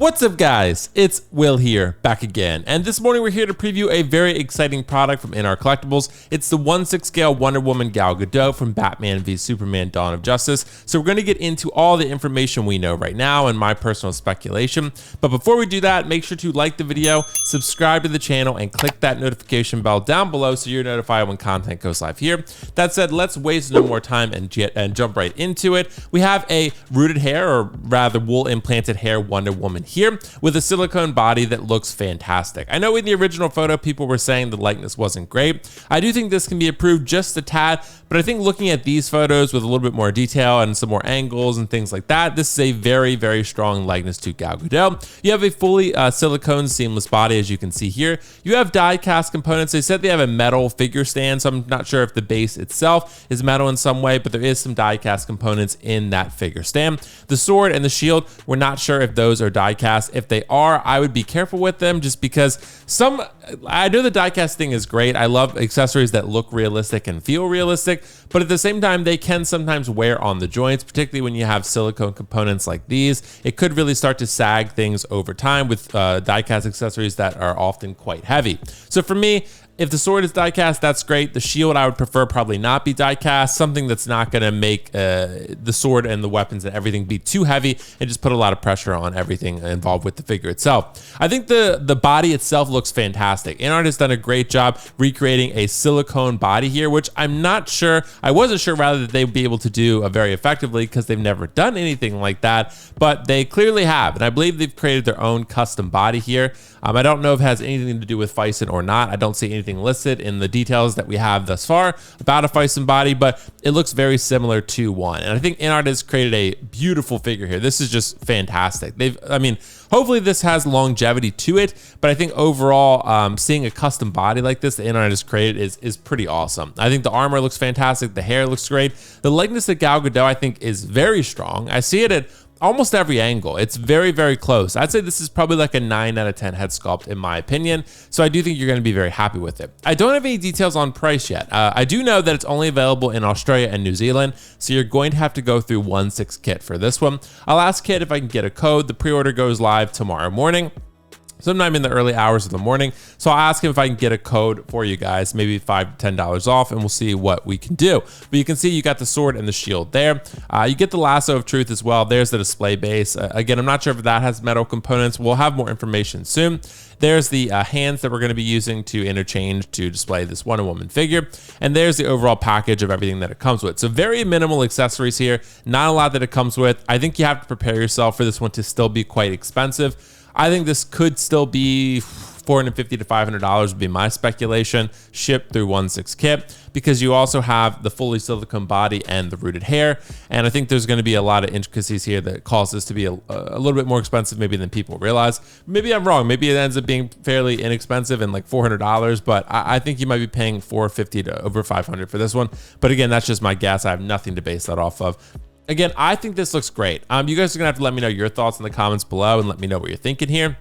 What's up, guys? It's Will here, back again, and this morning we're here to preview a very exciting product from InArt Collectibles. It's the 1/6 scale Wonder Woman Gal Gadot from Batman v Superman: Dawn of Justice. So we're going to get into all the information we know right now and my personal speculation. But before we do that, make sure to like the video, subscribe to the channel, and click that notification bell down below so you're notified when content goes live here. That said, let's waste no more time and jump right into it. We have a rooted hair, or rather wool implanted hair Wonder Woman here with a silicone body that looks fantastic. I know in the original photo people were saying the likeness wasn't great. I do think this can be improved just a tad, but I think looking at these photos with a little bit more detail and some more angles and things like that, this is a very, very strong likeness to Gal Gadot. You have a fully silicone seamless body, as you can see here. You have die cast components. They said they have a metal figure stand, so I'm not sure if the base itself is metal in some way, but there is some die cast components in that figure stand. The sword and the shield, we're not sure if those are die cast. If they are, I would be careful with them just because I know the die cast thing is great. I love accessories that look realistic and feel realistic, but at the same time, they can sometimes wear on the joints, particularly when you have silicone components like these. It could really start to sag things over time with die cast accessories that are often quite heavy. So for me, if the sword is die cast, that's great. The shield, I would prefer probably not be die cast, something that's not going to make the sword and the weapons and everything be too heavy and just put a lot of pressure on everything involved with the figure itself. I think the body itself looks fantastic. InArt has done a great job recreating a silicone body here, which I wasn't sure rather that they'd be able to do very effectively because they've never done anything like that, but they clearly have, and I believe they've created their own custom body here. I don't know if it has anything to do with Fison or not. I don't see anything listed in the details that we have thus far about a Fison body, but it looks very similar to one. And I think InArt has created a beautiful figure here. This is just fantastic. Hopefully this has longevity to it, but I think overall, seeing a custom body like this that InArt has created is pretty awesome. I think the armor looks fantastic. The hair looks great. The likeness of Gal Gadot, I think, is very strong. I see it at almost every angle. It's very, very close. I'd say this is probably like a 9 out of 10 head sculpt in my opinion. So I do think you're going to be very happy with it. I don't have any details on price yet. I do know that it's only available in Australia and New Zealand. So you're going to have to go through 1/6 Kit for this one. I'll ask Kit if I can get a code. The pre-order goes live tomorrow morning, sometime in the early hours of the morning. So I'll ask him if I can get a code for you guys, maybe $5 to $10 off, and we'll see what we can do. But you can see you got the sword and the shield there. You get the lasso of truth as well. There's the display base. Again, I'm not sure if that has metal components. We'll have more information soon. There's the hands that we're going to be using to interchange to display this Wonder Woman figure. And there's the overall package of everything that it comes with. So very minimal accessories here. Not a lot that it comes with. I think you have to prepare yourself for this one to still be quite expensive. I think this could still be $450 to $500 would be my speculation, shipped through 1/6 Kit, because you also have the fully silicone body and the rooted hair. And I think there's going to be a lot of intricacies here that cause this to be a little bit more expensive maybe than people realize. Maybe I'm wrong. Maybe it ends up being fairly inexpensive and like $400, but I think you might be paying $450 to over $500 for this one. But again, that's just my guess. I have nothing to base that off of. Again, I think this looks great. You guys are gonna have to let me know your thoughts in the comments below and let me know what you're thinking here.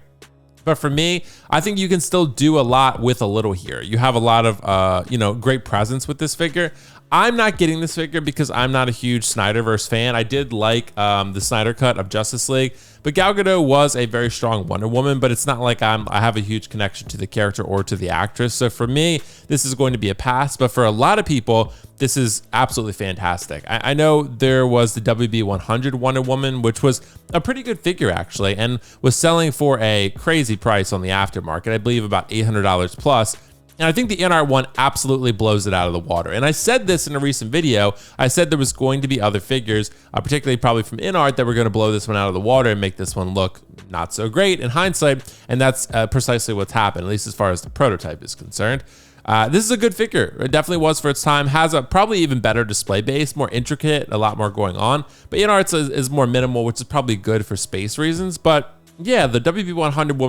But for me, I think you can still do a lot with a little here. You have a lot of, great presence with this figure. I'm not getting this figure because I'm not a huge Snyderverse fan. I did like the Snyder cut of Justice League, but Gal Gadot was a very strong Wonder Woman, but it's not like I have a huge connection to the character or to the actress. So for me, this is going to be a pass, but for a lot of people, this is absolutely fantastic. I know there was the WB 100 Wonder Woman, which was a pretty good figure actually, and was selling for a crazy price on the aftermarket. I believe about $800 plus. And I think the InArt one absolutely blows it out of the water. And I said this in a recent video. I said there was going to be other figures, particularly probably from InArt, that were going to blow this one out of the water and make this one look not so great in hindsight. And that's precisely what's happened, at least as far as the prototype is concerned. This is a good figure. It definitely was for its time. Has a probably even better display base, more intricate, a lot more going on. But InArt is more minimal, which is probably good for space reasons. But yeah, the WB 100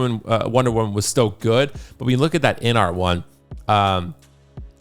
Wonder Woman was still good. But when you look at that InArt one,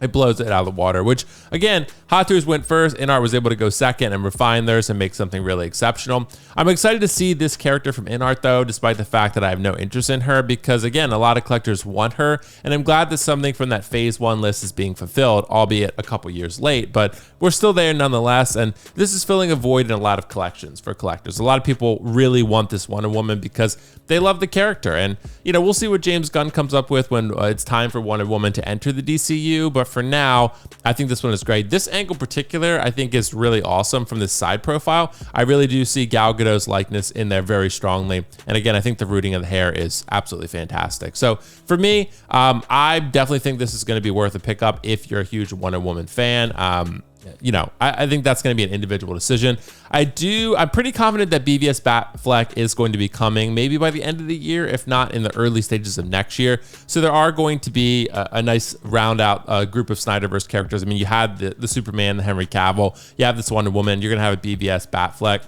it blows it out of the water, which again, Hot Toys went first. InArt was able to go second and refine theirs and make something really exceptional. I'm excited to see this character from InArt though, despite the fact that I have no interest in her, because again, a lot of collectors want her, and I'm glad that something from that phase 1 list is being fulfilled, albeit a couple years late, but we're still there nonetheless. And this is filling a void in a lot of collections for collectors. A lot of people really want this Wonder Woman because they love the character, and you know, we'll see what James Gunn comes up with when it's time for Wonder Woman to enter the DCU, but for now, I think this one is great. This angle in particular, I think is really awesome from this side profile. I really do see Gal Gadot's likeness in there very strongly. And again, I think the rooting of the hair is absolutely fantastic. So for me, I definitely think this is going to be worth a pickup if you're a huge Wonder Woman fan. You know, I think that's going to be an individual decision. I'm pretty confident that BVS Batfleck is going to be coming maybe by the end of the year, if not in the early stages of next year. So there are going to be a nice round out group of Snyderverse characters. I mean, you had the Superman, the Henry Cavill, you have this Wonder Woman, you're going to have a BVS Batfleck.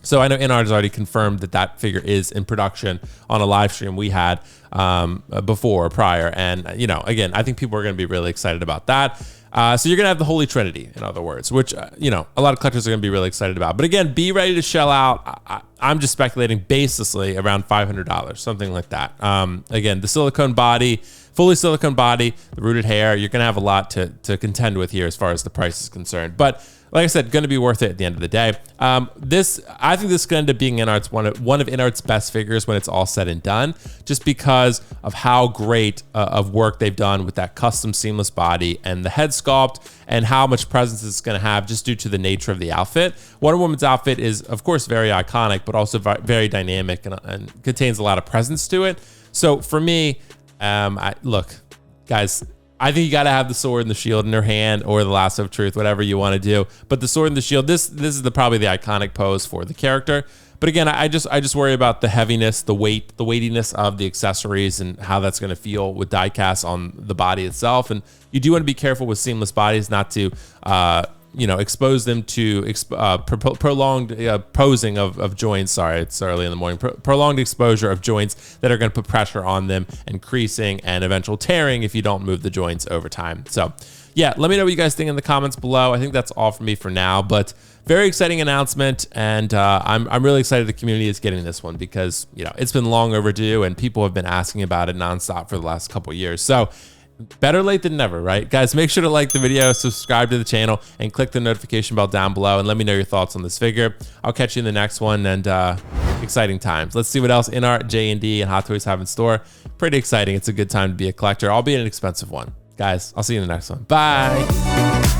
So I know InArt has already confirmed that figure is in production on a live stream we had prior. And, you know, again, I think people are going to be really excited about that. So you're going to have the Holy Trinity, in other words, which, you know, a lot of collectors are going to be really excited about. But again, be ready to shell out. I'm just speculating baselessly around $500, something like that. Again, the silicone body, fully silicone body, the rooted hair, you're going to have a lot to contend with here as far as the price is concerned. But like I said, going to be worth it at the end of the day. I think this is going to end up being one of InArt's best figures when it's all said and done, just because of how great of work they've done with that custom seamless body and the head sculpt and how much presence it's going to have just due to the nature of the outfit. Wonder Woman's outfit is, of course, very iconic, but also very dynamic and contains a lot of presence to it. So for me, look, guys, I think you got to have the sword and the shield in her hand, or the lasso of truth, whatever you want to do. But the sword and the shield, this is probably the iconic pose for the character. But again, I just worry about the heaviness, the weightiness of the accessories and how that's going to feel with die cast on the body itself. And you do want to be careful with seamless bodies, not to you know, expose them to prolonged posing of joints. Sorry, it's early in the morning. Prolonged exposure of joints that are going to put pressure on them and creasing and eventual tearing if you don't move the joints over time. So yeah, let me know what you guys think in the comments below. I think that's all from me for now, but very exciting announcement. And I'm really excited the community is getting this one because, you know, it's been long overdue and people have been asking about it nonstop for the last couple of years. So better late than never, right? Guys, make sure to like the video, subscribe to the channel, and click the notification bell down below, and let me know your thoughts on this figure. I'll catch you in the next one, and exciting times. Let's see what else InArt, J&D, and Hot Toys have in store. Pretty exciting. It's a good time to be a collector, albeit an expensive one. Guys, I'll see you in the next one. Bye.